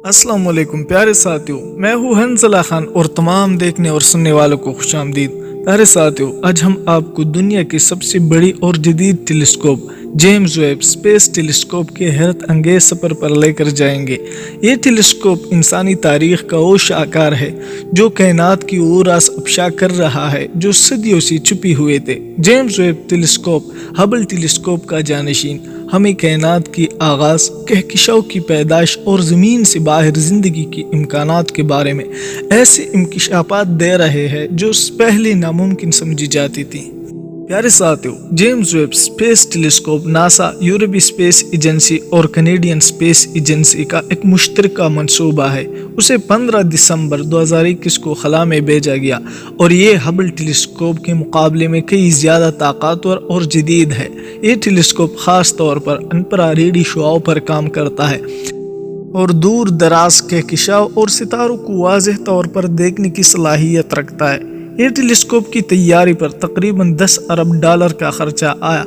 السلام علیکم پیارے ساتھیوں، میں ہوں حنزلہ خان اور تمام دیکھنے اور سننے والوں کو خوش آمدید۔ پیارے ساتھیوں، آج ہم آپ کو دنیا کی سب سے بڑی اور جدید telescope James Webb space telescope کے حیرت انگیز سفر پر لے کر جائیں گے۔ یہ ٹیلیسکوپ انسانی تاریخ کا وہ شاہکار ہے جو کائنات کی وہ راز افشا کر رہا ہے جو صدیوں سے چھپی ہوئے تھے۔ James Webb telescope Hubble telescope کا جانشین ہمیں کائنات کی آغاز، کہکشاؤں کی پیدائش اور زمین سے باہر زندگی کے امکانات کے بارے میں ایسے انکشافات دے رہے ہیں جو پہلے ناممکن سمجھی جاتی تھی۔ پیارے ساتھیوں، James Webb space telescope NASA, یورپی اسپیس ایجنسی اور کینیڈین اسپیس ایجنسی کا ایک مشترکہ منصوبہ ہے۔ اسے 15 دسمبر 2021 کو خلا میں بھیجا گیا اور یہ ہبل ٹیلیسکوپ کے مقابلے میں کئی زیادہ طاقتور اور جدید ہے۔ یہ ٹیلیسکوپ خاص طور پر انفراریڈ شعاعوں پر کام کرتا ہے اور دور دراز کہکشاؤں اور ستاروں کو واضح طور پر دیکھنے کی صلاحیت رکھتا ہے۔ یہ ٹیلیسکوپ کی تیاری پر تقریباً $10 ارب کا خرچہ آیا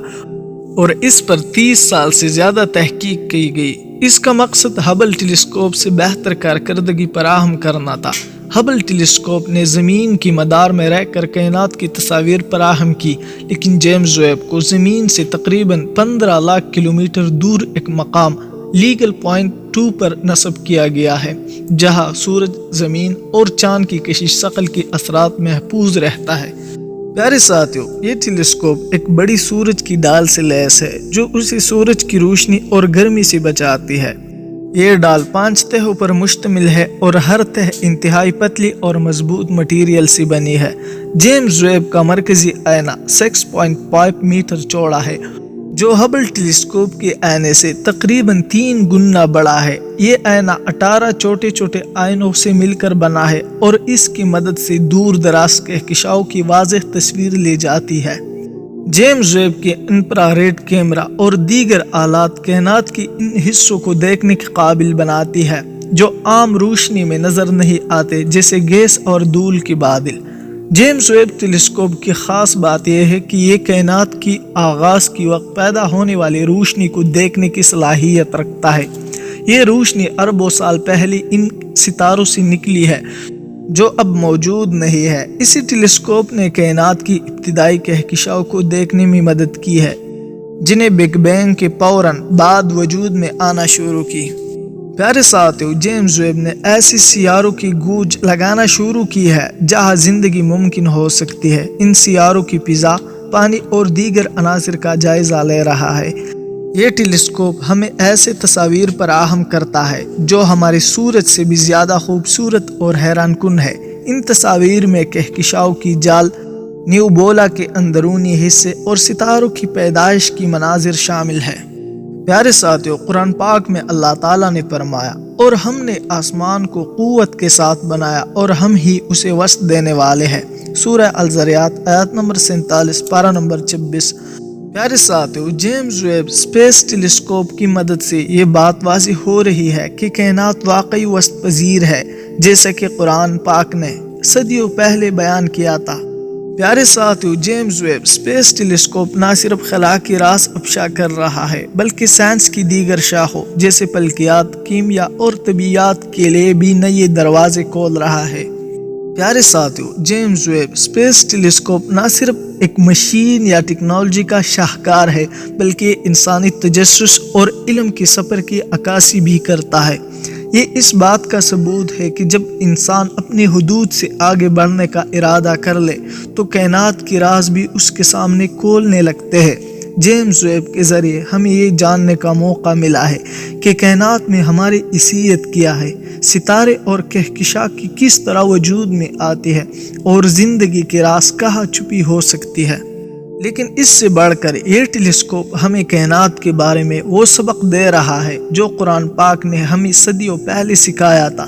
اور اس پر 30 سال سے زیادہ تحقیق کی گئی۔ اس کا مقصد ہبل ٹیلیسکوپ سے بہتر کارکردگی فراہم کرنا تھا۔ ہبل ٹیلیسکوپ نے زمین کی مدار میں رہ کر کائنات کی تصاویر فراہم کی، لیکن جیمز ویب کو زمین سے تقریباً 15 لاکھ کلومیٹر دور ایک مقام لیگل پوائنٹ 2 پر نصب کیا گیا ہے، جہاں سورج، زمین اور چاند کی کشش شکل کے اثرات محفوظ رہتا ہے۔ پیارے ساتھیوں، یہ ٹیلیسکوپ ایک بڑی سورج کی ڈال سے لیس ہے جو اسے سورج کی روشنی اور گرمی سے بچاتی ہے۔ یہ ڈال 5 تہوں پر مشتمل ہے اور ہر تہ انتہائی پتلی اور مضبوط مٹیریل سے بنی ہے۔ جیمز ویب کا مرکزی آئینہ 6.5 میٹر چوڑا ہے، جو ہبل ٹیلیسکوپ کے آئینے سے تقریباً 3 گنا بڑا ہے۔ یہ آئینہ 18 چھوٹے چھوٹے آئینوں سے مل کر بنا ہے اور اس کی مدد سے دور دراز کہکشاؤں کی واضح تصویر لی جاتی ہے۔ جیمز ویب کے انفراریڈ کیمرہ اور دیگر آلات کائنات کے ان حصوں کو دیکھنے کے قابل بناتی ہے جو عام روشنی میں نظر نہیں آتے، جیسے گیس اور دھول کے بادل۔ جیمز ویب ٹیلیسکوپ کی خاص بات یہ ہے کہ یہ کائنات کی آغاز کے وقت پیدا ہونے والی روشنی کو دیکھنے کی صلاحیت رکھتا ہے۔ یہ روشنی اربوں سال پہلے ان ستاروں سے نکلی ہے جو اب موجود نہیں ہے۔ اسی ٹیلیسکوپ نے کائنات کی ابتدائی کہکشاؤں کو دیکھنے میں مدد کی ہے، جنہیں بگ بینگ کے فوراً بعد وجود میں آنا شروع کی۔ پیارے ساتھیوں، جیمز ویب نے ایسے سیاروں کی گوج لگانا شروع کی ہے جہاں زندگی ممکن ہو سکتی ہے۔ ان سیاروں کی فضا، پانی اور دیگر عناصر کا جائزہ لے رہا ہے۔ یہ ٹیلیسکوپ ہمیں ایسے تصاویر فراہم کرتا ہے جو ہمارے سورج سے بھی زیادہ خوبصورت اور حیران کن ہے۔ ان تصاویر میں کہکشاؤں کی جال، نیوبولا کے اندرونی حصے اور ستاروں کی پیدائش کی مناظر شامل ہے۔ پیارے ساتھیوں، قرآن پاک میں اللہ تعالیٰ نے فرمایا، اور ہم نے آسمان کو قوت کے ساتھ بنایا اور ہم ہی اسے وسط دینے والے ہیں۔ سورہ الذریات آیت نمبر 47، پارہ نمبر 26۔ پیارے ساتھیوں، جیمز ویب اسپیس ٹیلیسکوپ کی مدد سے یہ بات واضح ہو رہی ہے کہ کائنات واقعی وسط پذیر ہے، جیسا کہ قرآن پاک نے صدیوں پہلے بیان کیا تھا۔ پیارے ساتھیوں، جیمز ویب اسپیس ٹیلیسکوپ نہ صرف خلا کے راز افشا کر رہا ہے بلکہ سائنس کی دیگر شاخوں جیسے فلکیات، کیمیا اور طبیعیات کے لیے بھی نئے دروازے کھول رہا ہے۔ پیارے ساتھیوں، جیمز ویب اسپیس ٹیلیسکوپ نہ صرف ایک مشین یا ٹیکنالوجی کا شاہکار ہے بلکہ انسانی تجسس اور علم کے سفر کی عکاسی بھی کرتا ہے۔ یہ اس بات کا ثبوت ہے کہ جب انسان اپنی حدود سے آگے بڑھنے کا ارادہ کر لے تو کائنات کے راز بھی اس کے سامنے کھولنے لگتے ہیں۔ جیمز ویب کے ذریعے ہمیں یہ جاننے کا موقع ملا ہے کہ کائنات میں ہماری حیثیت کیا ہے، ستارے اور کہکشاں کی کس طرح وجود میں آتی ہے اور زندگی کے راز کہاں چھپی ہو سکتی ہے۔ لیکن اس سے بڑھ کر یہ ٹیلیسکوپ ہمیں کائنات کے بارے میں وہ سبق دے رہا ہے جو قرآن پاک نے ہمیں صدیوں پہلے سکھایا تھا۔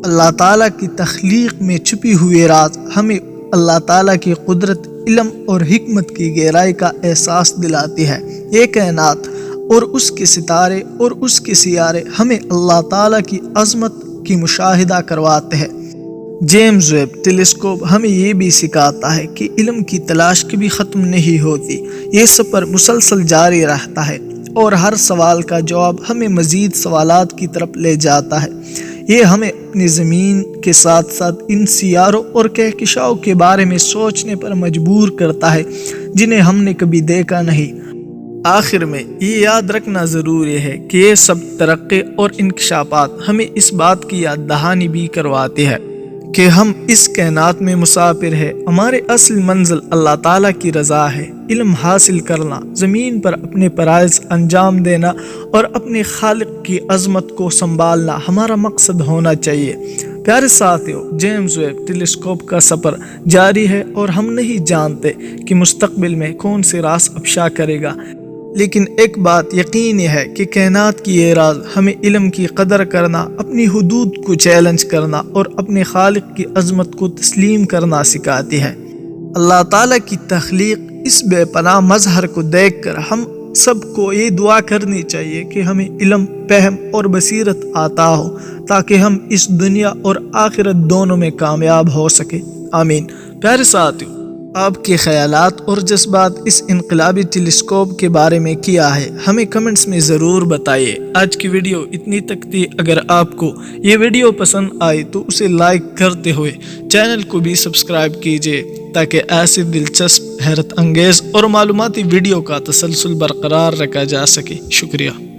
اللہ تعالیٰ کی تخلیق میں چھپی ہوئی راز ہمیں اللہ تعالیٰ کی قدرت، علم اور حکمت کی گہرائی کا احساس دلاتی ہے۔ یہ کائنات اور اس کے ستارے اور اس کے سیارے ہمیں اللہ تعالیٰ کی عظمت کی مشاہدہ کرواتے ہیں۔ جیمز ویب ٹیلیسکوپ ہمیں یہ بھی سکھاتا ہے کہ علم کی تلاش کبھی ختم نہیں ہوتی، یہ سفر مسلسل جاری رہتا ہے اور ہر سوال کا جواب ہمیں مزید سوالات کی طرف لے جاتا ہے۔ یہ ہمیں اپنی زمین کے ساتھ ساتھ ان سیاروں اور کہکشاؤں کے بارے میں سوچنے پر مجبور کرتا ہے جنہیں ہم نے کبھی دیکھا نہیں۔ آخر میں یہ یاد رکھنا ضروری ہے کہ یہ سب ترقی اور انکشافات ہمیں اس بات کی یاد دہانی بھی کرواتے ہیں کہ ہم اس کائنات میں مسافر ہیں۔ ہمارے اصل منزل اللہ تعالیٰ کی رضا ہے۔ علم حاصل کرنا، زمین پر اپنے فرائض انجام دینا اور اپنے خالق کی عظمت کو سنبھالنا ہمارا مقصد ہونا چاہیے۔ پیارے ساتھیو، جیمز ویب ٹیلیسکوپ کا سفر جاری ہے اور ہم نہیں جانتے کہ مستقبل میں کون سے راز افشا کرے گا، لیکن ایک بات یقینی ہے کہ کائنات کی یہ راز ہمیں علم کی قدر کرنا، اپنی حدود کو چیلنج کرنا اور اپنے خالق کی عظمت کو تسلیم کرنا سکھاتی ہے۔ اللہ تعالیٰ کی تخلیق اس بے پناہ مظہر کو دیکھ کر ہم سب کو یہ دعا کرنی چاہیے کہ ہمیں علم، فہم اور بصیرت عطا ہو تاکہ ہم اس دنیا اور آخرت دونوں میں کامیاب ہو سکے۔ آمین۔ پیارے ساتھیو، آپ کے خیالات اور جذبات اس انقلابی ٹیلیسکوپ کے بارے میں کیا ہے، ہمیں کمنٹس میں ضرور بتائیے۔ آج کی ویڈیو اتنی تک تھی۔ اگر آپ کو یہ ویڈیو پسند آئی تو اسے لائک کرتے ہوئے چینل کو بھی سبسکرائب کیجیے تاکہ ایسی دلچسپ، حیرت انگیز اور معلوماتی ویڈیو کا تسلسل برقرار رکھا جا سکے۔ شکریہ۔